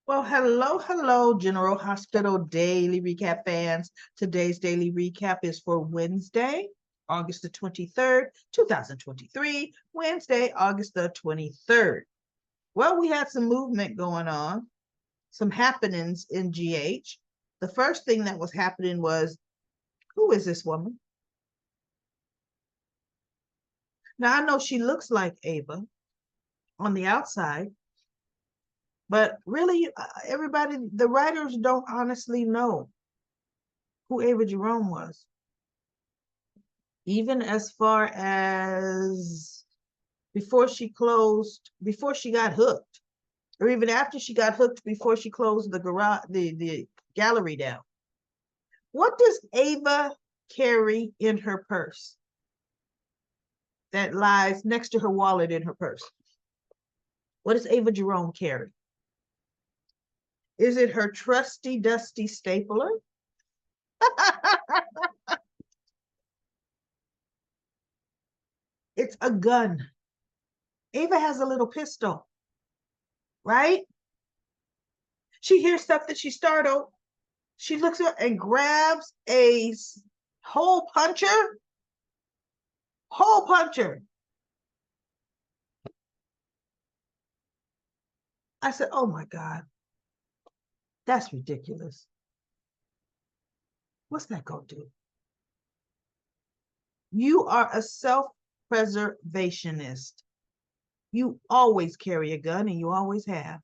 Well, hello, General Hospital Daily Recap fans. Today's daily recap is for Wednesday, August the 23rd, 2023. Wednesday, August the 23rd. Well, we had some movement going on, some happenings in GH. The first thing that was happening was, who is this woman? Now, I know she looks like Ava on the outside, but really, everybody, the writers don't honestly know who Ava Jerome was. Even as far as before she got hooked, or even after she got hooked, before she closed the garage, the gallery down. What does Ava carry in her purse that lies next to her wallet in her purse? What does Ava Jerome carry? Is it her trusty, dusty stapler? It's a gun. Ava has a little pistol, right? She hears stuff that she's startled. She looks up and grabs a hole puncher. Hole puncher. I said, oh my God, that's ridiculous. What's that going to do? You are a self-preservationist. You always carry a gun and you always have.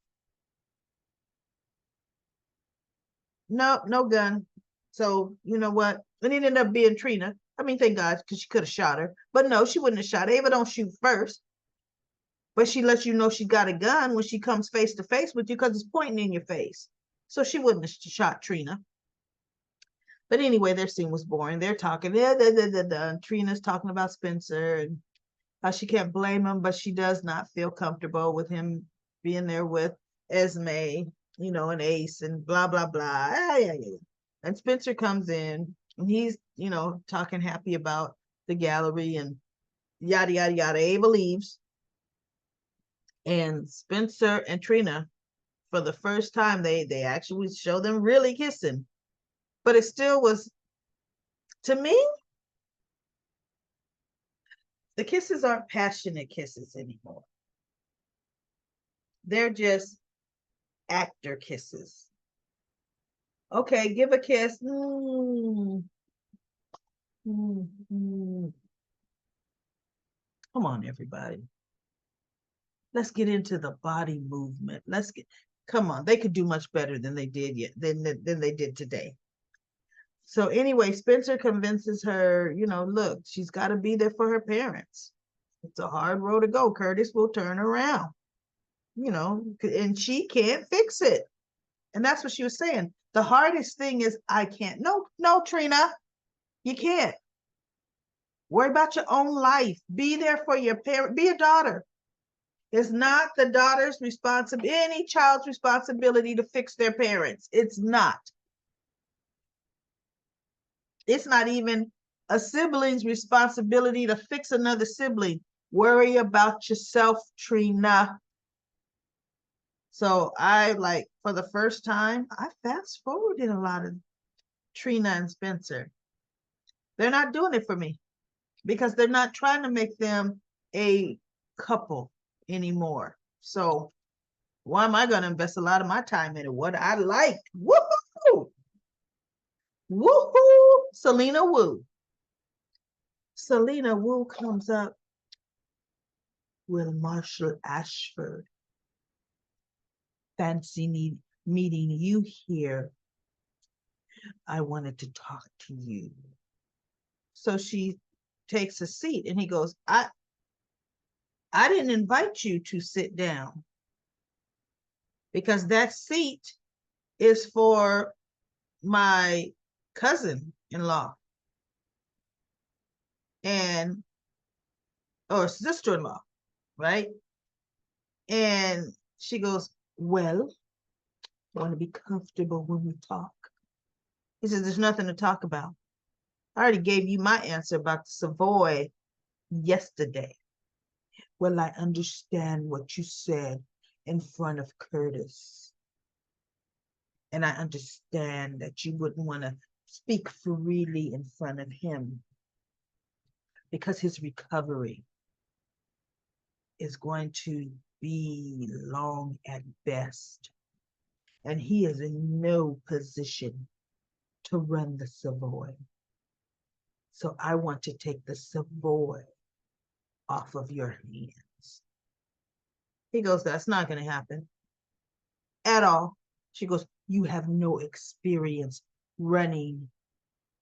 No, no gun. So you know what? And it ended up being Trina. I mean, thank God, because she could have shot her. But no, she wouldn't have shot. Ava don't shoot first. But she lets you know she got a gun when she comes face to face with you because it's pointing in your face. So she wouldn't have shot Trina. But anyway, their scene was boring. They're talking. Trina's talking about Spencer and how she can't blame him, but she does not feel comfortable with him being there with Esme, and Ace and blah, blah, blah. Yeah. And Spencer comes in and he's, talking happy about the gallery and yada, yada, yada. Ava leaves. And Spencer and Trina, for the first time, they actually show them really kissing. But it still was, to me, the kisses aren't passionate kisses anymore. They're just actor kisses. Okay, give a kiss. Come on, everybody. Let's get into the body movement. Come on. They could do much better than they did than they did today. So anyway, Spencer convinces her, look, she's got to be there for her parents. It's a hard road to go. Curtis will turn around, and she can't fix it. And that's what she was saying. The hardest thing is I can't. No, Trina, you can't. Worry about your own life. Be there for your parent. Be a daughter. It's not the daughter's responsibility, any child's responsibility to fix their parents. It's not. It's not even a sibling's responsibility to fix another sibling. Worry about yourself, Trina. So for the first time, I fast forwarded a lot of Trina and Spencer. They're not doing it for me because they're not trying to make them a couple anymore. So why am I going to invest a lot of my time in it? What I like. Woohoo! Woohoo! Selena Wu. Selena Wu comes up with Marshall Ashford. Fancy meeting you here. I wanted to talk to you. So she takes a seat and he goes, I didn't invite you to sit down because that seat is for my cousin-in-law or sister-in-law, right? And she goes, well, I want to be comfortable when we talk. He says, there's nothing to talk about. I already gave you my answer about the Savoy yesterday. Well, I understand what you said in front of Curtis. And I understand that you wouldn't want to speak freely in front of him because his recovery is going to be long at best. And he is in no position to run the Savoy. So I want to take the Savoy off of your hands. He goes, that's not going to happen at all. She goes, you have no experience running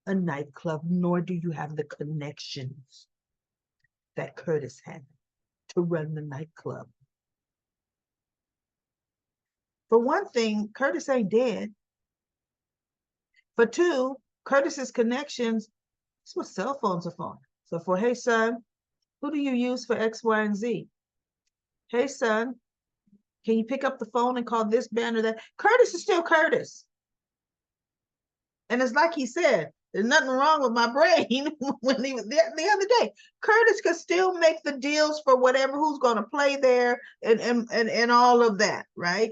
a nightclub, nor do you have the connections that Curtis had to run the nightclub. For one thing, Curtis ain't dead. For two, Curtis's connections, that's what cell phones are for. So for, hey son, who do you use for X, Y, and Z? Hey son, can you pick up the phone and call this band or that? Curtis is still Curtis. And it's like he said, there's nothing wrong with my brain when he was there the other day. Curtis could still make the deals for whatever who's going to play there and all of that, right?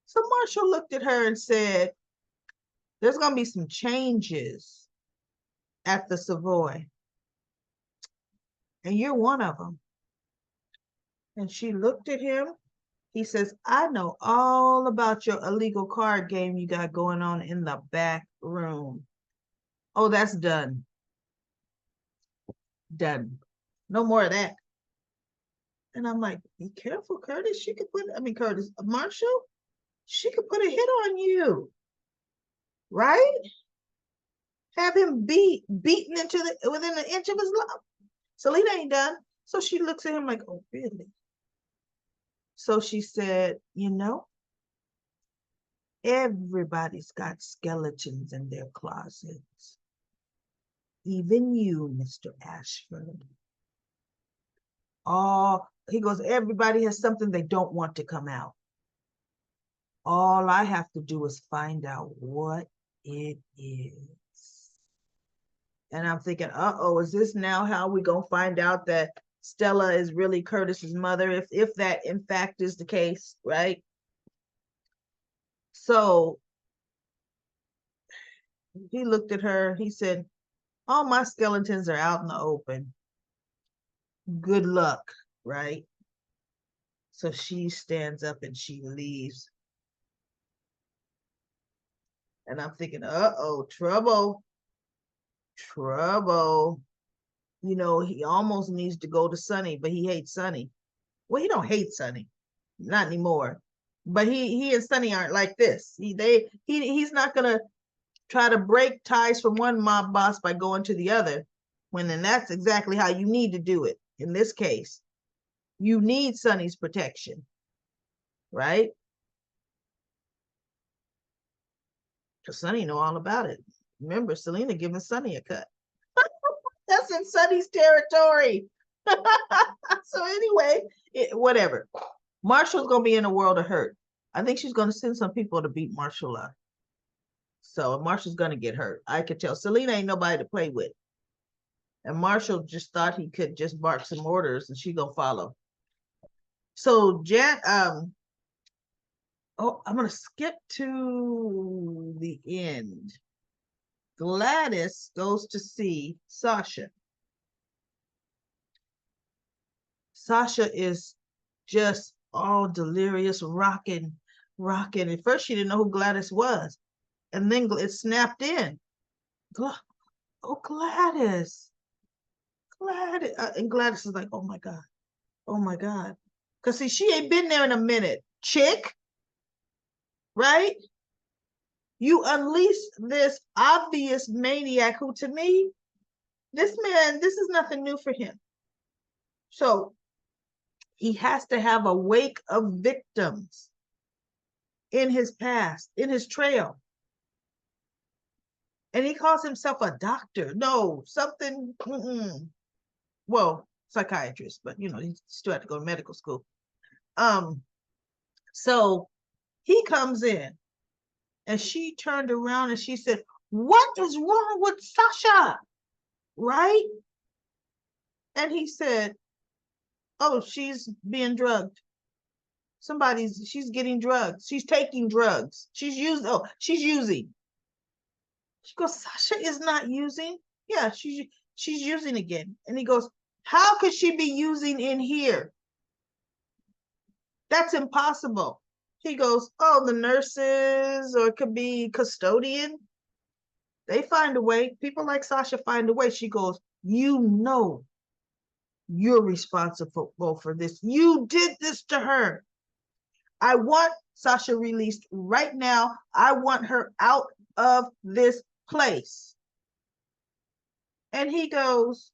So Marshall looked at her and said, there's going to be some changes at the Savoy. And you're one of them. And she looked at him. He says, I know all about your illegal card game you got going on in the back room. Oh, that's done. Done. No more of that. And I'm like, be careful, Curtis. She could put, Curtis, Marshall, she could put a hit on you. Right? Have him beaten into within an inch of his life. Selena ain't done. So she looks at him like, oh, really? So she said, everybody's got skeletons in their closets. Even you, Mr. Ashford. He goes, everybody has something they don't want to come out. All I have to do is find out what it is. And I'm thinking, is this now how we gonna find out that Stella is really Curtis's mother, if that in fact is the case, right? So he looked at her, he said, all my skeletons are out in the open. Good luck, right? So she stands up and she leaves. And I'm thinking, trouble. Trouble. He almost needs to go to Sonny, but he hates Sonny. Well, he don't hate Sonny, not anymore. But he and Sonny aren't like this. He's not gonna try to break ties from one mob boss by going to the other. Then that's exactly how you need to do it. In this case, you need Sonny's protection, right? Because Sonny know all about it. Remember, Selena giving Sonny a cut. That's in Sonny's territory. So anyway, whatever. Marshall's gonna be in a world of hurt. I think she's gonna send some people to beat Marshall up. So Marshall's gonna get hurt. I could tell. Selena ain't nobody to play with. And Marshall just thought he could just bark some orders and she gonna follow. So I'm gonna skip to the end. Gladys goes to see Sasha. Sasha is just all delirious, rocking. At first, she didn't know who Gladys was. And then it snapped in. Oh, Gladys. And Gladys is like, oh my God. Because see, she ain't been there in a minute. Chick, right? You unleash this obvious maniac who, to me, this man, this is nothing new for him. So he has to have a wake of victims in his past, in his trail. And he calls himself a doctor. No, something, well, psychiatrist, but he still had to go to medical school. So he comes in and she turned around and she said, what is wrong with Sasha? Right? And he said, oh, she's being drugged. she's getting drugs. She's taking drugs. She's using. She goes, Sasha is not using. Yeah, she's using again. And he goes, how could she be using in here? That's impossible. He goes, oh, the nurses, or it could be custodian. They find a way. People like Sasha find a way. She goes, you know, you're responsible for this. You did this to her. I want Sasha released right now. I want her out of this place. And he goes,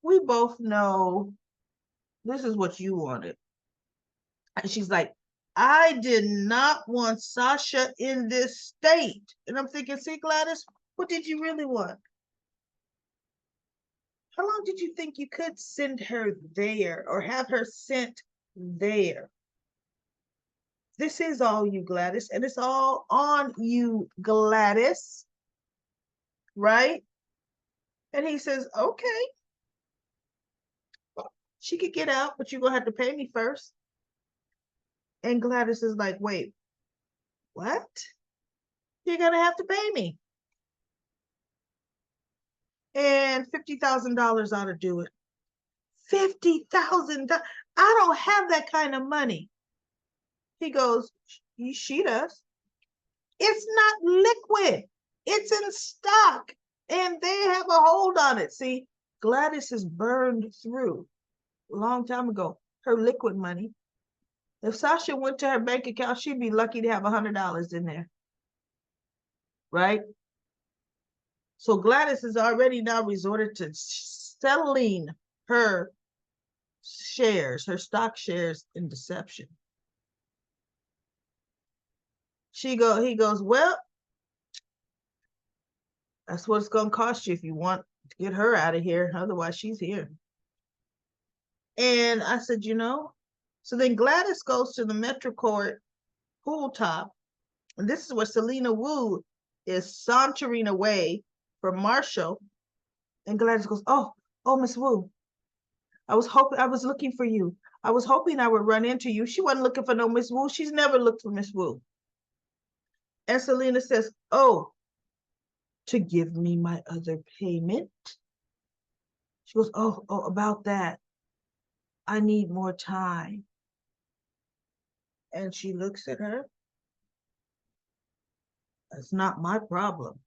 we both know this is what you wanted. And she's like, I did not want Sasha in this state. And I'm thinking, see, Gladys, what did you really want? How long did you think you could send her there or have her sent there? This is all you, Gladys, and it's all on you, Gladys. Right? And he says, okay, she could get out, but you're going to have to pay me first. And Gladys is like, wait, what? You're going to have to pay me. And $50,000 ought to do it. $50,000. I don't have that kind of money. He goes, she does. It's not liquid. It's in stock. And they have a hold on it. See, Gladys is burned through a long time ago. Her liquid money. If Sasha went to her bank account, she'd be lucky to have $100 in there. Right? So Gladys has already now resorted to selling her shares, her stock shares in deception. He goes, well, that's what it's going to cost you if you want to get her out of here. Otherwise, she's here. And I said, so then Gladys goes to the Metro Court pool top. And this is where Selena Wu is sauntering away from Marshall. And Gladys goes, oh, Miss Wu, I was looking for you. I was hoping I would run into you. She wasn't looking for no Miss Wu. She's never looked for Miss Wu. And Selena says, oh, to give me my other payment? She goes, oh, about that. I need more time. And she looks at her. That's not my problem.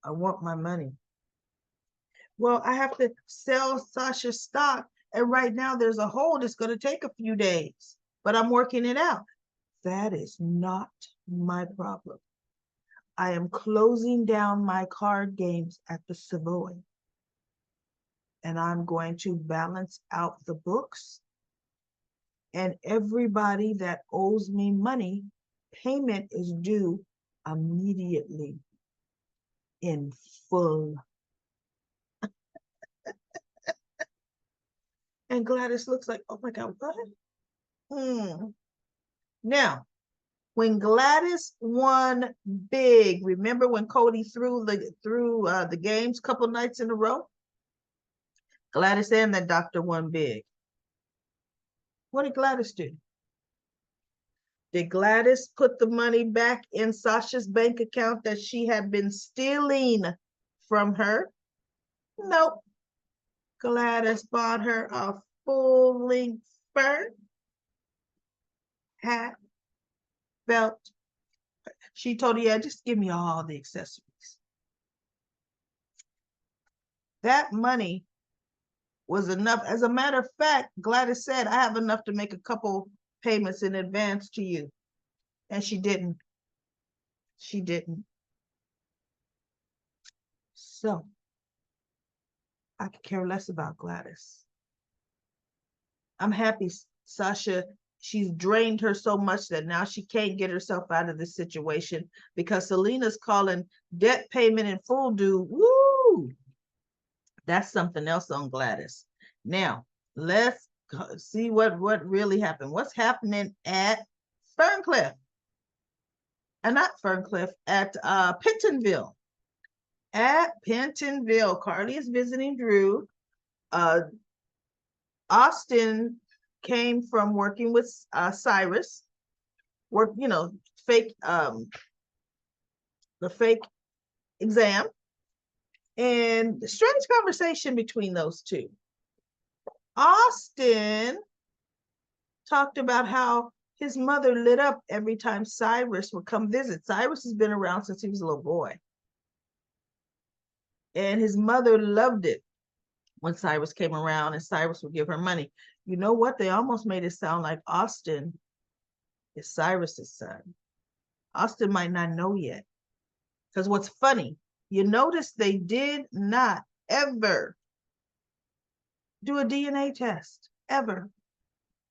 I want my money. Well, I have to sell Sasha's stock. And right now there's a hold. It's going to take a few days, but I'm working it out. That is not my problem. I am closing down my card games at the Savoy. And I'm going to balance out the books. And everybody that owes me money, payment is due immediately in full. And Gladys looks like, oh my God, what? Now, when Gladys won big, remember when Cody threw the games a couple nights in a row? Gladys and that doctor won big. What did Gladys do? Did Gladys put the money back in Sasha's bank account that she had been stealing from her? Nope. Gladys bought her a full-length fur, hat, belt. She told her, yeah, just give me all the accessories. That money was enough. As a matter of fact, Gladys said, I have enough to make a couple payments in advance to you. And she didn't. She didn't. So I could care less about Gladys. I'm happy Sasha, she's drained her so much that now she can't get herself out of this situation because Selena's calling debt payment in full due. Woo! That's something else on Gladys. Now, let's see what really happened. What's happening at Ferncliff? And not Ferncliff, at Pentonville. At Pentonville, Carly is visiting Drew. Austin came from working with Cyrus, fake the fake exam, and strange conversation between those two. Austin talked about how his mother lit up every time Cyrus would come visit. Cyrus has been around since he was a little boy. And his mother loved it when Cyrus came around and Cyrus would give her money. You know what? They almost made it sound like Austin is Cyrus's son. Austin might not know yet. Because what's funny, you notice they did not ever do a DNA test, ever.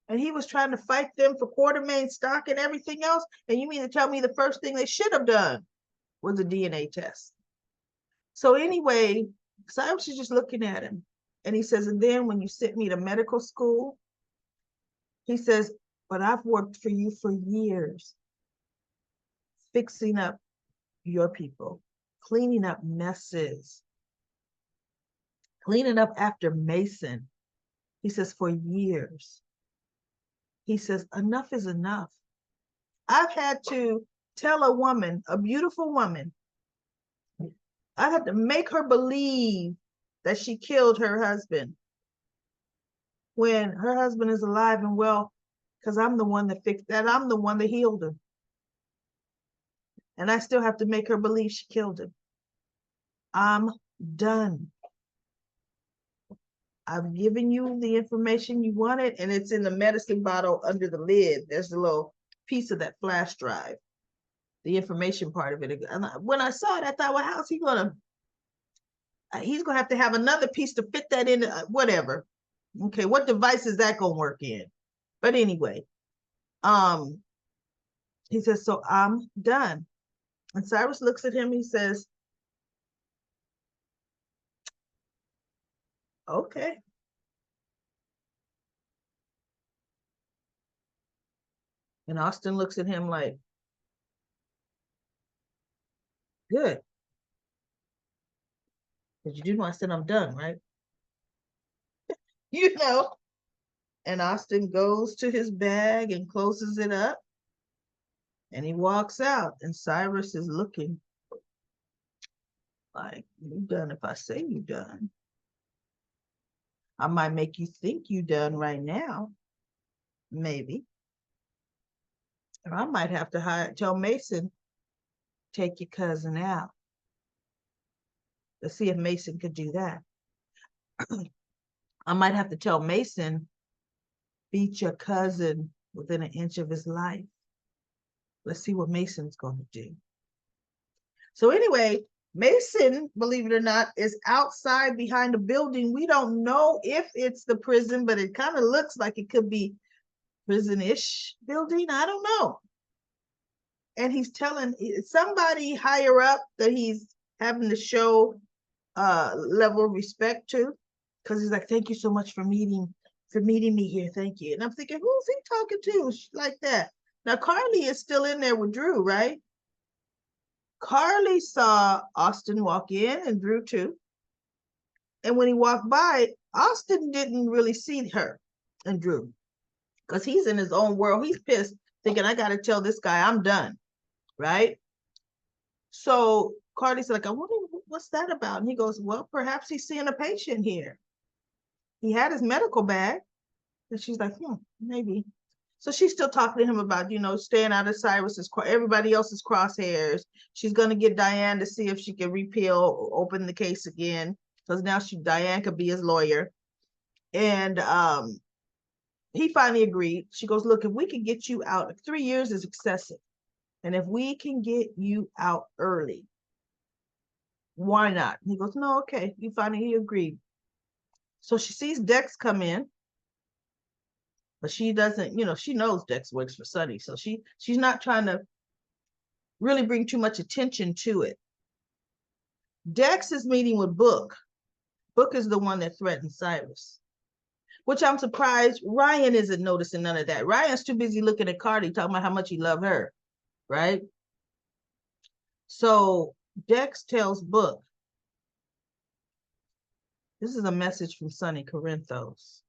And he was trying to fight them for Quartermain stock and everything else. And you mean to tell me the first thing they should have done was a DNA test? So anyway, Cyrus is just looking at him. And he says, and then when you sent me to medical school, he says, but I've worked for you for years, fixing up your people, cleaning up messes, cleaning up after Mason. He says, for years. He says, enough is enough. I've had to tell a woman, a beautiful woman, I had to make her believe that she killed her husband when her husband is alive and well, because I'm the one that fixed that. I'm the one that healed him. And I still have to make her believe she killed him. I'm done. I've given you the information you wanted, and it's in the medicine bottle under the lid. There's a little piece of that flash drive, the information part of it. And when I saw it, I thought, well, how's he gonna? He's gonna have to have another piece to fit that in, whatever. Okay, what device is that gonna work in? But anyway, he says, so I'm done. And Cyrus looks at him, he says, okay. And Austin looks at him like, good. Because you do know I said I'm done, right? You know. And Austin goes to his bag and closes it up. And he walks out. And Cyrus is looking like, you done if I say you done. I might make you think you done right now. Maybe. Or I might have to tell Mason, take your cousin out. Let's see if Mason could do that. I might have to tell Mason, beat your cousin within an inch of his life. Let's see what Mason's going to do. So anyway, Mason, believe it or not, is outside behind a building. We don't know if it's the prison, but it kind of looks like it could be prison-ish building. I don't know. And he's telling somebody higher up that he's having to show level of respect to, because he's like, thank you so much for meeting me here. Thank you. And I'm thinking, who's he talking to like that? Now, Carly is still in there with Drew, right? Carly saw Austin walk in and Drew too. And when he walked by, Austin didn't really see her and Drew because he's in his own world. He's pissed, thinking, I got to tell this guy I'm done, right? So Carly's like, I wonder what's that about? And he goes, well, perhaps he's seeing a patient here. He had his medical bag. And she's like, maybe. So she's still talking to him about, staying out of Cyrus's, everybody else's crosshairs. She's going to get Diane to see if she can open the case again. Because now Diane could be his lawyer. And he finally agreed. She goes, look, if we can get you out, 3 years is excessive. And if we can get you out early, why not? And he goes, no, okay. He agreed. So she sees Dex come in. But she doesn't, she knows Dex works for Sonny. So she's not trying to really bring too much attention to it. Dex is meeting with Book. Book is the one that threatened Cyrus, which I'm surprised Ryan isn't noticing none of that. Ryan's too busy looking at Cardi, talking about how much he loved her, right? So Dex tells Book, this is a message from Sonny Corinthos.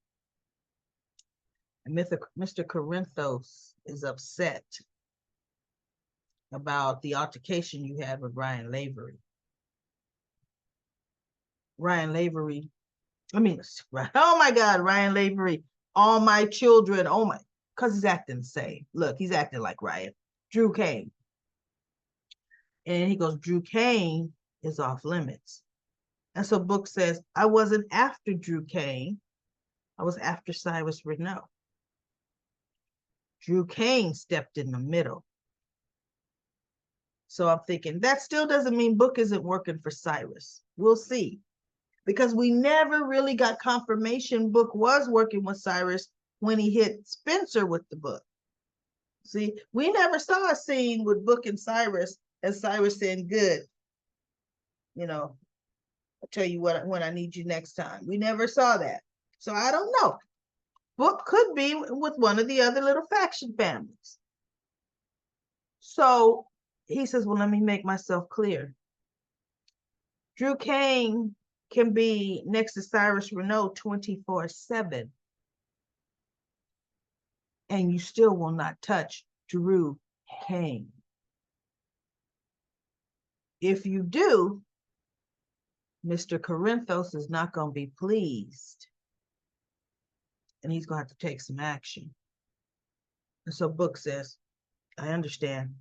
And Mr. Corinthos is upset about the altercation you had with Ryan Lavery. Ryan Lavery, oh my God, Ryan Lavery, all my children, oh my, because he's acting the same. Look, he's acting like Ryan. Drew Kane. And he goes, Drew Kane is off limits. And so Book says, I wasn't after Drew Kane. I was after Cyrus Renault. Drew Kane stepped in the middle. So I'm thinking that still doesn't mean Book isn't working for Cyrus. We'll see. Because we never really got confirmation Book was working with Cyrus when he hit Spencer with the book. See, we never saw a scene with Book and Cyrus saying, good, I'll tell you what when I need you next time. We never saw that. So I don't know. Book could be with one of the other little faction families. So he says, well, let me make myself clear. Drew Kane can be next to Cyrus Renault 24/7. And you still will not touch Drew Kane. If you do, Mr. Corinthos is not going to be pleased. And he's going to have to take some action. And so Book says, I understand.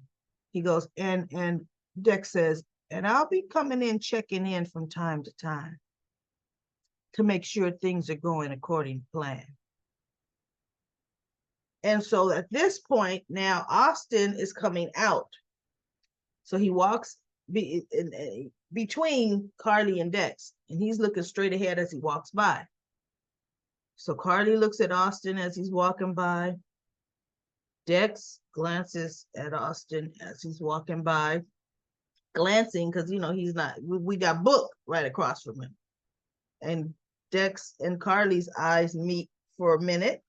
He goes, and Dex says, and I'll be coming in, checking in from time to time to make sure things are going according to plan. And so at this point, now Austin is coming out. So he walks between Carly and Dex, and he's looking straight ahead as he walks by. So Carly looks at Austin as he's walking by. Dex glances at Austin as he's walking by, glancing because, he's not, we got Book right across from him. And Dex and Carly's eyes meet for a minute.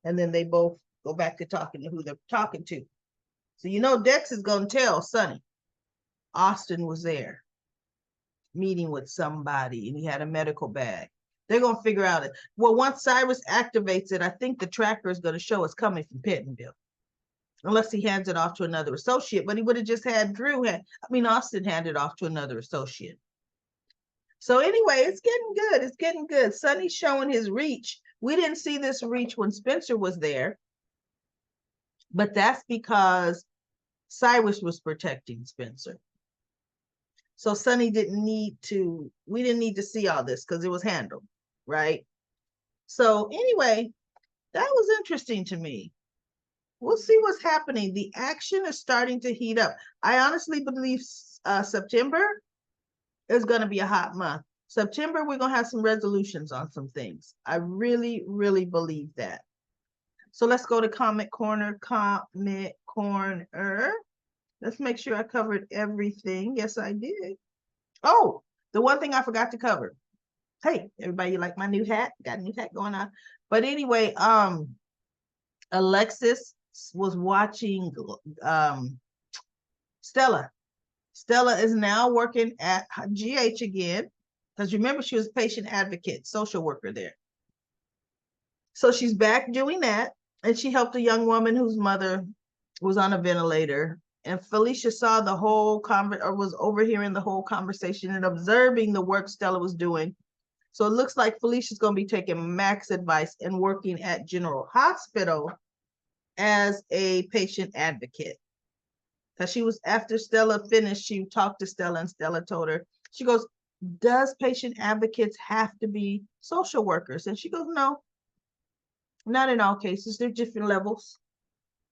And then they both go back to talking to who they're talking to. So Dex is going to tell Sonny Austin was there meeting with somebody and he had a medical bag. They're going to figure out it. Well, once Cyrus activates it, I think the tracker is going to show it's coming from Pentonville. Unless he hands it off to another associate, but he would have just had Austin hand it off to another associate. So anyway, it's getting good. It's getting good. Sonny's showing his reach. We didn't see this reach when Spencer was there, but that's because Cyrus was protecting Spencer. So Sonny we didn't need to see all this because it was handled, right? So anyway, that was interesting to me. We'll see what's happening. The action is starting to heat up. I honestly believe September is going to be a hot month. September, we're going to have some resolutions on some things. I really, really believe that. So let's go to Comment Corner. Let's make sure I covered everything. Yes, I did. Oh, the one thing I forgot to cover. Hey, everybody, you like my new hat? Got a new hat going on. But anyway, Alexis was watching Stella. Stella is now working at GH again, because remember, she was a patient advocate, social worker there. So she's back doing that, and she helped a young woman whose mother was on a ventilator. And Felicia saw the whole was overhearing the whole conversation and observing the work Stella was doing. So it looks like Felicia's going to be taking Mac's advice and working at General Hospital as a patient advocate. Because she was, after Stella finished, she talked to Stella, and Stella told her, she goes, does patient advocates have to be social workers? And she goes, no, not in all cases. They're different levels,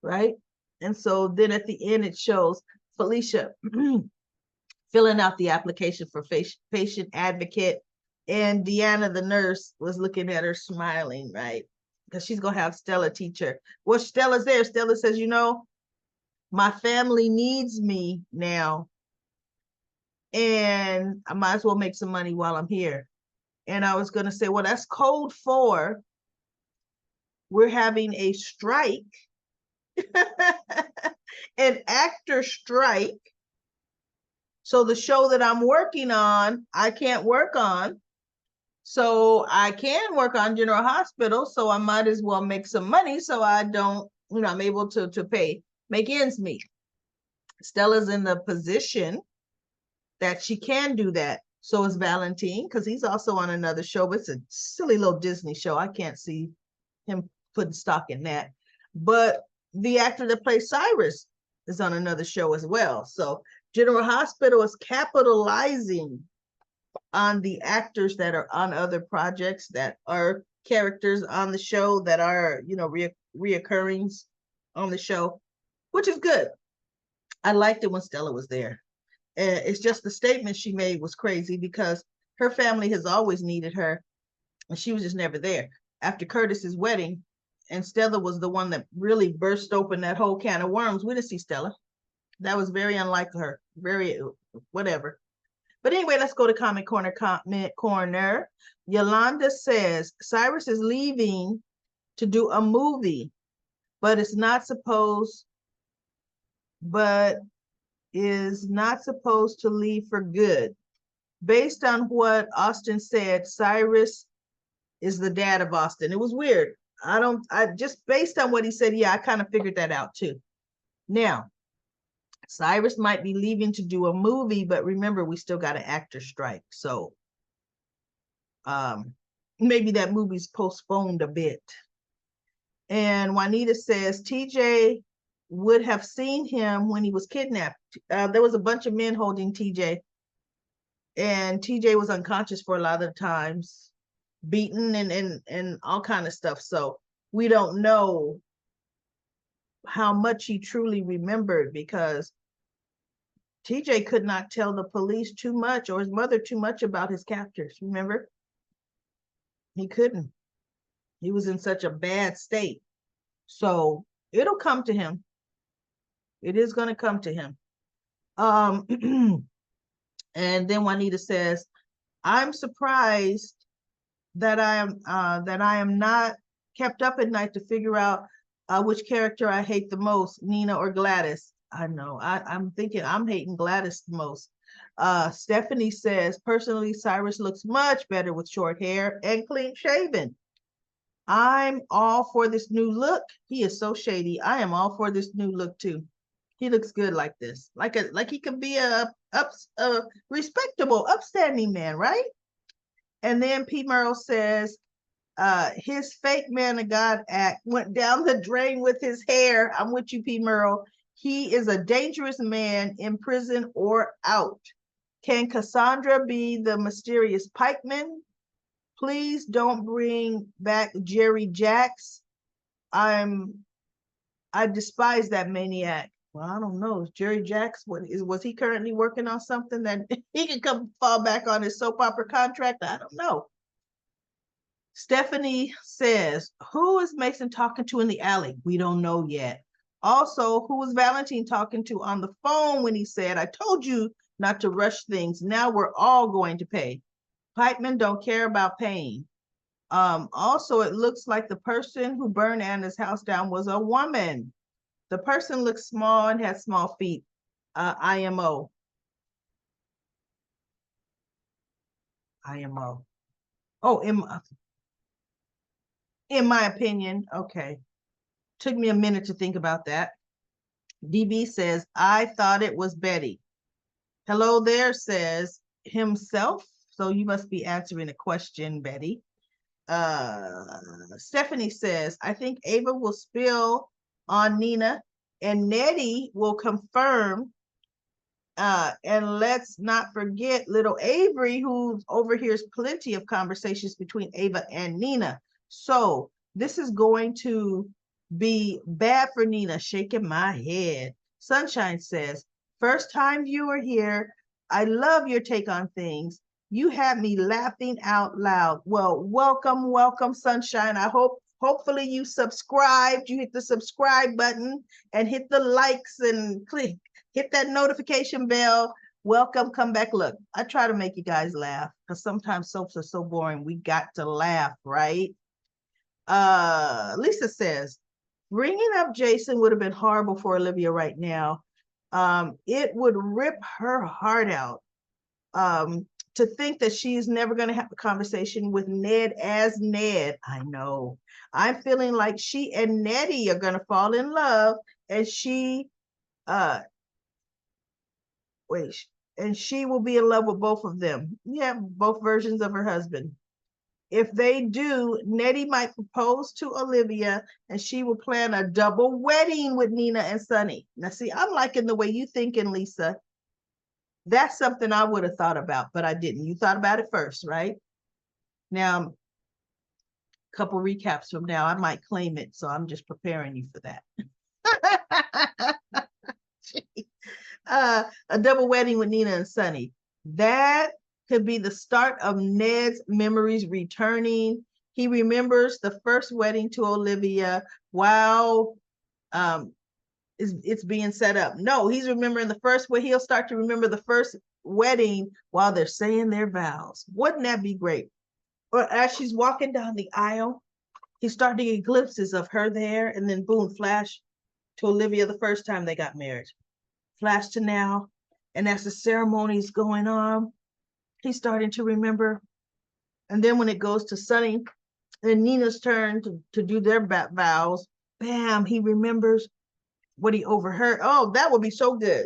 right? And so then at the end, it shows Felicia filling out the application for patient advocate. And Deanna, the nurse, was looking at her smiling, right? Because she's going to have Stella teach her. Well, Stella's there. Stella says, my family needs me now, and I might as well make some money while I'm here. And I was going to say, well, that's code for we're having a strike, an actor strike. So the show that I'm working on, I can't work on. So I can work on General Hospital, so I might as well make some money so I don't, I'm able to make ends meet. Stella's in the position that she can do that. So is Valentine, because he's also on another show, but it's a silly little Disney show. I can't see him putting stock in that. But the actor that plays Cyrus is on another show as well. So General Hospital is capitalizing on the actors that are on other projects, that are characters on the show, that are, reoccurrings on the show, which is good. I liked it when Stella was there. It's just the statement she made was crazy because her family has always needed her and she was just never there. After Curtis's wedding, and Stella was the one that really burst open that whole can of worms. We didn't see Stella. That was very unlike her. Very whatever. But anyway, let's go to Comment Corner. Comment Corner. Yolanda says Cyrus is leaving to do a movie, but is not supposed to leave for good. Based on what Austin said, Cyrus is the dad of Austin. It was weird. I just based on what he said, yeah, I kind of figured that out too. Now, Cyrus might be leaving to do a movie, but remember, we still got an actor strike. So maybe that movie's postponed a bit. And Juanita says TJ would have seen him when he was kidnapped. There was a bunch of men holding TJ, and TJ was unconscious for a lot of the times, beaten and all kind of stuff. So we don't know how much he truly remembered, because TJ could not tell the police too much or his mother too much about his captors. Remember? He couldn't. He was in such a bad state. So it'll come to him. It is going to come to him. And then Juanita says, I'm surprised that I am not kept up at night to figure out which character I hate the most, Nina or Gladys. I know. I'm thinking I'm hating Gladys the most. Stephanie says, personally, Cyrus looks much better with short hair and clean shaven. I'm all for this new look. He is so shady. I am all for this new look too. He looks good like this, like he could be a respectable, upstanding man, right? And then P. Merle says, his fake man of God act went down the drain with his hair. I'm with you, P. Merle. He is a dangerous man in prison or out. Can Cassandra be the mysterious pikeman? Please don't bring back Jerry Jacks. I despise that maniac. Well, I don't know. Jerry Jacks, was he currently working on something that he could come fall back on his soap opera contract? I don't know. Stephanie says, who is Mason talking to in the alley? We don't know yet. Also, who was Valentine talking to on the phone when he said, I told you not to rush things. Now we're all going to pay. Pipemen don't care about paying. Also, it looks like the person who burned Anna's house down was a woman. The person looks small and has small feet. IMO. Oh, in my opinion, okay. Took me a minute to think about that. DB says, I thought it was Betty. Hello there says himself. So you must be answering a question, Betty. Stephanie says, I think Ava will spill on Nina and Nettie will confirm. And let's not forget little Avery, who overhears plenty of conversations between Ava and Nina. So this is going to be bad for Nina. Shaking my head. Sunshine says, first time viewer here. I love your take on things. You had me laughing out loud. Well, welcome, Sunshine. Hopefully you subscribed. You hit the subscribe button and hit the likes and hit that notification bell. Welcome, come back. Look, I try to make you guys laugh because sometimes soaps are so boring. We got to laugh, right? Lisa says, bringing up Jason would have been horrible for Olivia right now. It would rip her heart out. to think that she's never going to have a conversation with Ned as Ned. I know. I'm feeling like she and Nettie are going to fall in love, and she wait, and she will be in love with both of them. Yeah, both versions of her husband. If they do, Nettie might propose to Olivia, and she will plan a double wedding with Nina and Sonny. Now, see, I'm liking the way you thinking, Lisa. That's something I would have thought about, but I didn't. You thought about it first, right? Now, a couple recaps from now, I might claim it, so I'm just preparing you for that. A double wedding with Nina and Sonny. That could be the start of Ned's memories returning. He remembers the first wedding to Olivia while it's being set up. No, he's remembering the first where he'll start to remember the first wedding while they're saying their vows. Wouldn't that be great? Or as she's walking down the aisle, he's starting to get glimpses of her there, and then boom, flash to Olivia the first time they got married. Flash to now, and as the ceremony's going on, he's starting to remember. And then when it goes to Sonny and Nina's turn to do their vows, bam, he remembers what he overheard. Oh, that would be so good.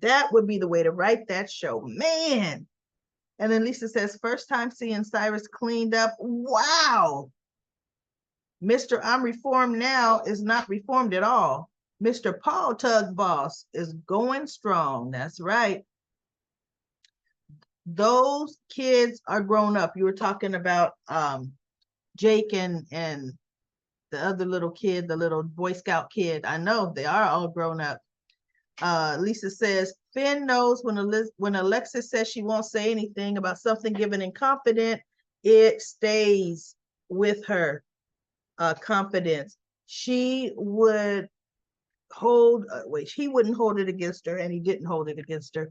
That would be the way to write that show, man. And then Lisa says, first time seeing Cyrus cleaned up. Wow. Mr. I'm reformed now is not reformed at all. Mr. Paul Tug Boss is going strong. That's right. Those kids are grown up. You were talking about Jake and the other little kid, the little Boy Scout kid. I know they are all grown up. Lisa says, Finn knows when Alexis says she won't say anything about something given in confidence, it stays with her confidence. She would hold, he wouldn't hold it against her, and he didn't hold it against her.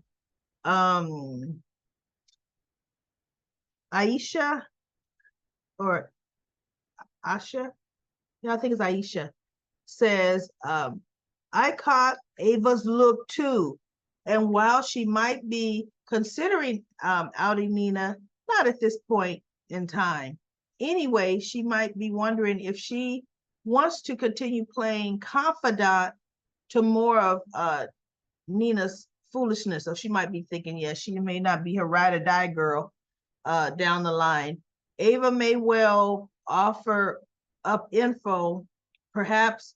Aisha or Asha, yeah, I think it's Aisha, says, I caught Ava's look too. And while she might be considering outing Nina, not at this point in time. Anyway, she might be wondering if she wants to continue playing confidant to more of Nina's foolishness. So she might be thinking, yeah, she may not be her ride or die girl down the line. Ava may well offer up info, perhaps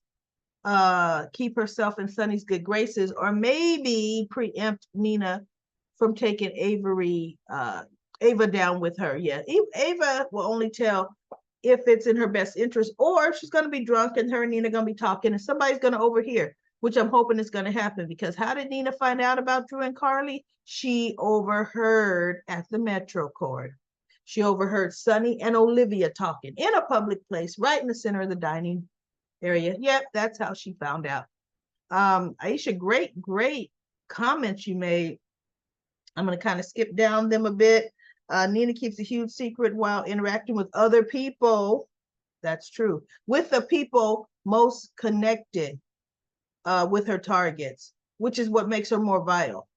keep herself in Sonny's good graces, or maybe preempt Nina from taking Ava down with her. Yeah, Ava will only tell if it's in her best interest, or if she's going to be drunk and her and Nina going to be talking and somebody's going to overhear, which I'm hoping is going to happen, because how did Nina find out about Drew and Carly? She overheard at the Metro Court. She overheard Sonny and Olivia talking in a public place right in the center of the dining area. Yep, that's how she found out. Aisha, great comments you made. I'm going to kind of skip down them a bit. Nina keeps a huge secret while interacting with other people. That's true. With the people most connected with her targets, which is what makes her more vital.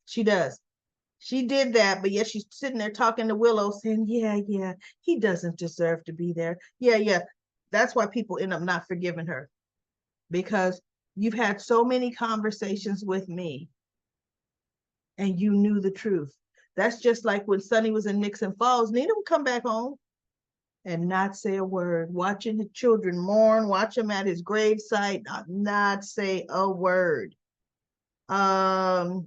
She does. She did that, but yet she's sitting there talking to Willow saying, yeah, he doesn't deserve to be there. Yeah. That's why people end up not forgiving her, because you've had so many conversations with me and you knew the truth. That's just like when Sonny was in Nixon Falls. Nina would come back home and not say a word, watching the children mourn, watch him at his gravesite, not say a word. Now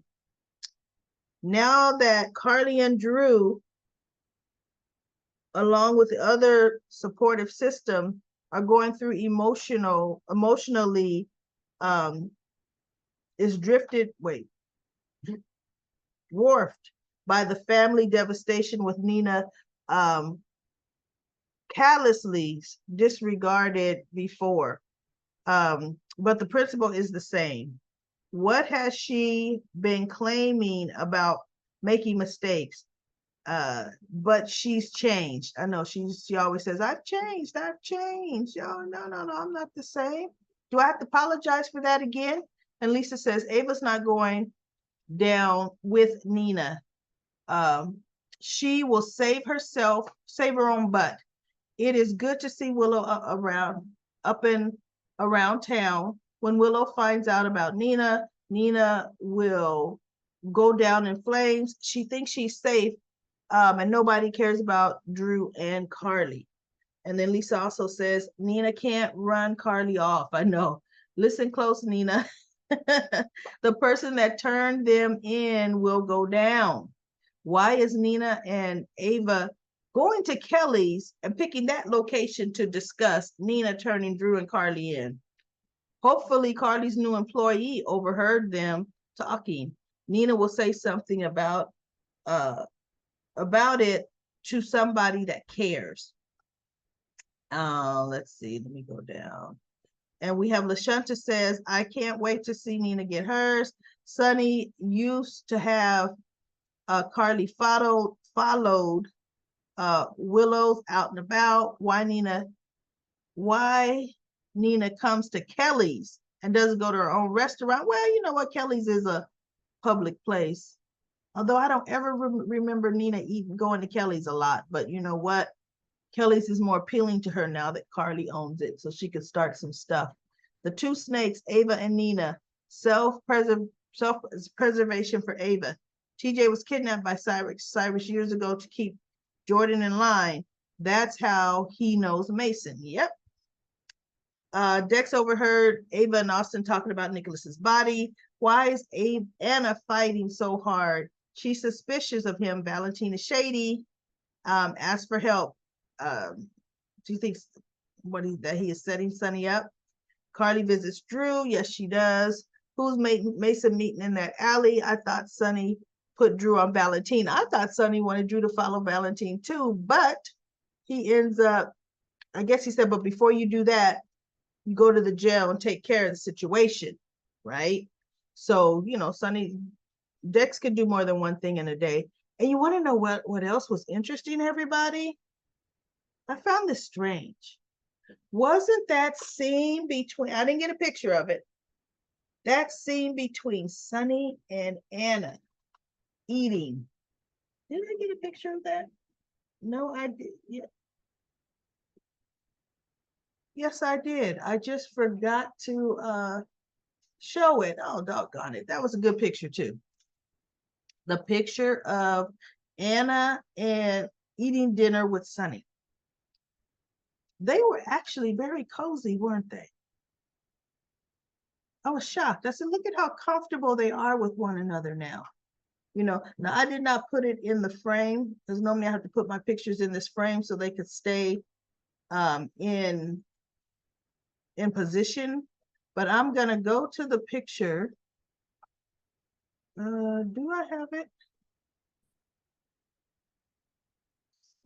that Carly and Drew, along with the other supportive system, are going through emotionally, is dwarfed by the family devastation with Nina callously disregarded before. But the principle is the same. What has she been claiming about making mistakes? But she's changed. I know she always says, I've changed. Oh, no, I'm not the same. Do I have to apologize for that again? And Lisa says, Ava's not going down with Nina. She will save herself, save her own butt. It is good to see Willow up and around town. When Willow finds out about Nina, Nina will go down in flames. She thinks she's safe, and nobody cares about Drew and Carly. And then Lisa also says, Nina can't run Carly off. I know. Listen close, Nina. The person that turned them in will go down. Why is Nina and Ava going to Kelly's and picking that location to discuss Nina turning Drew and Carly in? Hopefully, Carly's new employee overheard them talking. Nina will say something about it to somebody that cares. Let's see. Let me go down. And we have LaShunta says, I can't wait to see Nina get hers. Sunny used to have Carly followed Willow's out and about. Why Nina comes to Kelly's and doesn't go to her own restaurant? Well, you know what? Kelly's is a public place. Although I don't ever remember Nina going to Kelly's a lot. But you know what? Kelly's is more appealing to her now that Carly owns it, so she could start some stuff. The two snakes, Ava and Nina, self-preservation for Ava. TJ was kidnapped by Cyrus years ago to keep Jordan in line. That's how he knows Mason. Yep. Dex overheard Ava and Austin talking about Nicholas's body. Why is Anna fighting so hard? She's suspicious of him. Valentina shady. Asked for help. Do you think that he is setting Sunny up? Carly visits Drew. Yes, she does. Who's Mason meeting in that alley? I thought Sunny put Drew on Valentina. I thought Sunny wanted Drew to follow Valentine too, but he ends up, I guess he said, but before you do that, you go to the jail and take care of the situation, right? So, you know, Dex could do more than one thing in a day. And you want to know what else was interesting, everybody? I found this strange. Wasn't that scene between, I didn't get a picture of it, that scene between Sunny and Anna eating. Did I get a picture of that? No, I did. Yeah. Yes, I did. I just forgot to show it. Oh, doggone it. That was a good picture too. The picture of Anna and eating dinner with Sunny. They were actually very cozy, weren't they? I was shocked. I said, look at how comfortable they are with one another now. You know, now I did not put it in the frame because normally I have to put my pictures in this frame so they could stay in position. But I'm gonna go to the picture. Do I have it?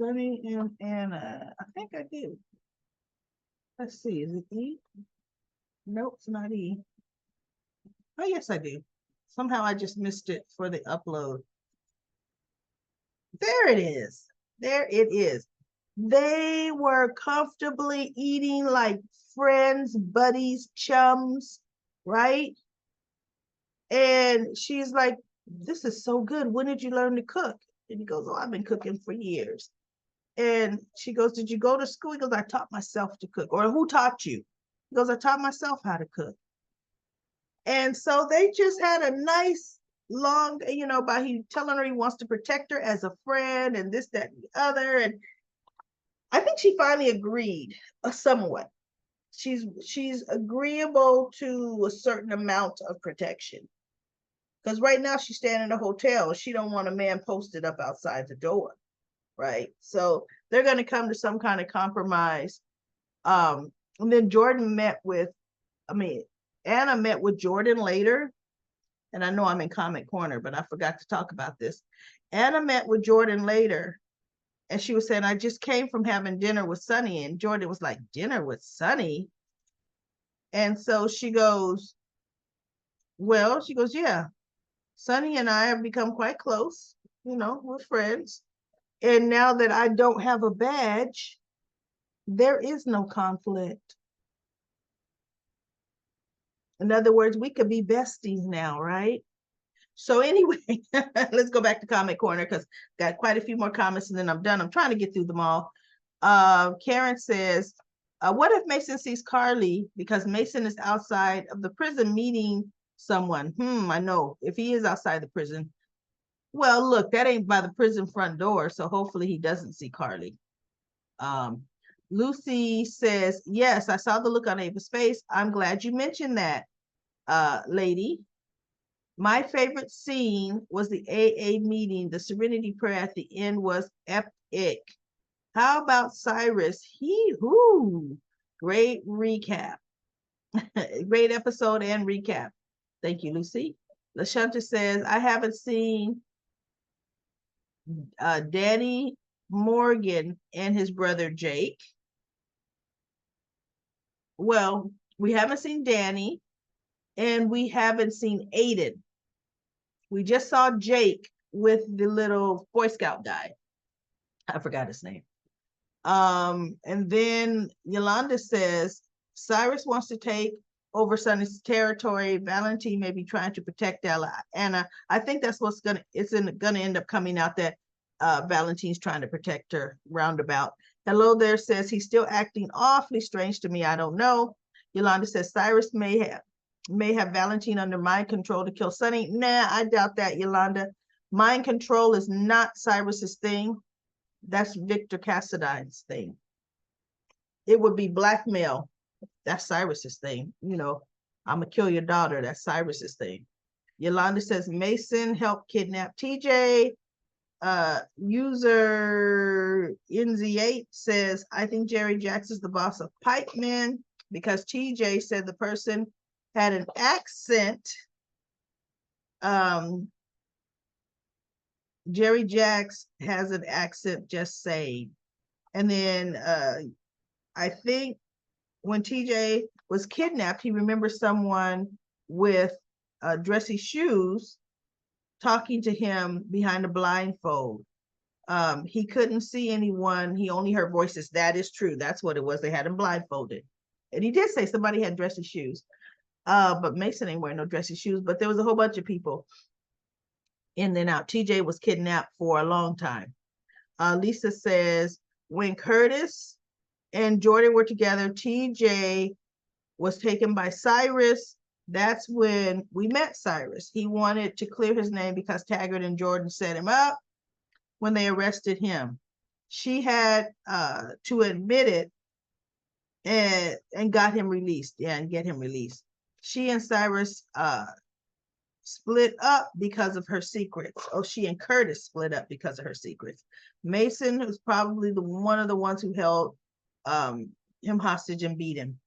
Sunny and Anna. I think I do. Let's see. Is it E? Nope, it's not E. Oh, yes, I do. Somehow I just missed it for the upload. There it is. There it is. They were comfortably eating like friends, buddies, chums, right? And she's like, this is so good. When did you learn to cook? And he goes, oh, I've been cooking for years. And she goes, did you go to school? He goes, I taught myself to cook. Or who taught you? He goes, I taught myself how to cook. And so they just had a nice long, you know, by he telling her he wants to protect her as a friend and this, that, and the other. And I think she finally agreed somewhat. She's agreeable to a certain amount of protection. Because right now she's staying in a hotel and she don't want a man posted up outside the door. Right. So they're going to come to some kind of compromise. And then Anna met with Jordan later. And I know I'm in comment corner, but I forgot to talk about this. Anna met with Jordan later. And she was saying, I just came from having dinner with Sunny. And Jordan was like, dinner with Sunny? And so she goes, yeah, Sunny and I have become quite close. You know, we're friends. And now that I don't have a badge, there is no conflict. In other words, we could be besties now, right? So anyway, let's go back to comment corner because got quite a few more comments and then I'm done. I'm trying to get through them all. Karen says, what if Mason sees Carly because Mason is outside of the prison meeting someone? I know if he is outside the prison. Well, look, that ain't by the prison front door, so hopefully he doesn't see Carly. Lucy says, yes, I saw the look on Ava's face. I'm glad you mentioned that, lady. My favorite scene was the AA meeting. The Serenity Prayer at the end was epic. How about Cyrus? Great recap. Great episode and recap. Thank you, Lucy. LaShunta says, I haven't seen Danny Morgan and his brother Jake. Well, we haven't seen Danny and we haven't seen Aiden. We just saw Jake with the little Boy Scout guy. I forgot his name. And then Yolanda says, Cyrus wants to take over Sonny's territory. Valentine may be trying to protect Anna. I think that's what's gonna end up coming out, that Valentine's trying to protect her roundabout. Hello there says, he's still acting awfully strange to me. I don't know. Yolanda says, Cyrus may have Valentine under mind control to kill Sonny. Nah, I doubt that, Yolanda. Mind control is not Cyrus's thing. That's Victor Cassadine's thing. It would be blackmail. That's Cyrus's thing. You know, I'm gonna kill your daughter. That's Cyrus's thing. Yolanda says Mason helped kidnap TJ. User NZ8 says, I think Jerry Jacks is the boss of Pipeman because TJ said the person had an accent. Jerry Jacks has an accent, just saying. And then I think when TJ was kidnapped, he remembers someone with dressy shoes talking to him behind a blindfold. He couldn't see anyone. He only heard voices. That is true. That's what it was. They had him blindfolded. And he did say somebody had dressy shoes. But Mason ain't wearing no dressy shoes. But there was a whole bunch of people in and out. TJ was kidnapped for a long time. Lisa says, when Curtis and Jordan were together, TJ was taken by Cyrus. That's when we met Cyrus. He wanted to clear his name because Taggart and Jordan set him up when they arrested him. She had to admit it and got him released. Yeah, and get him released. She and Cyrus split up because of her secrets. Oh, she and Curtis split up because of her secrets. Mason was probably one of the ones who held him hostage and beat him.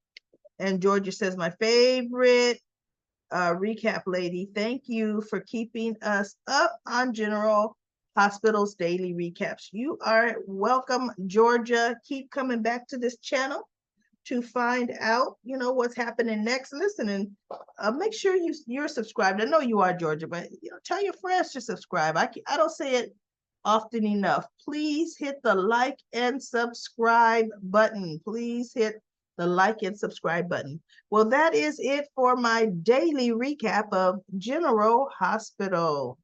And Georgia says, my favorite recap lady. Thank you for keeping us up on General Hospital's daily recaps. You are welcome, Georgia. Keep coming back to this channel to find out, you know, what's happening next. Listen, and make sure you're subscribed. I know you are, Georgia, but you know, tell your friends to subscribe. I don't say it often enough. Please hit the like and subscribe button. Please hit the like and subscribe button. Well, that is it for my daily recap of General Hospital.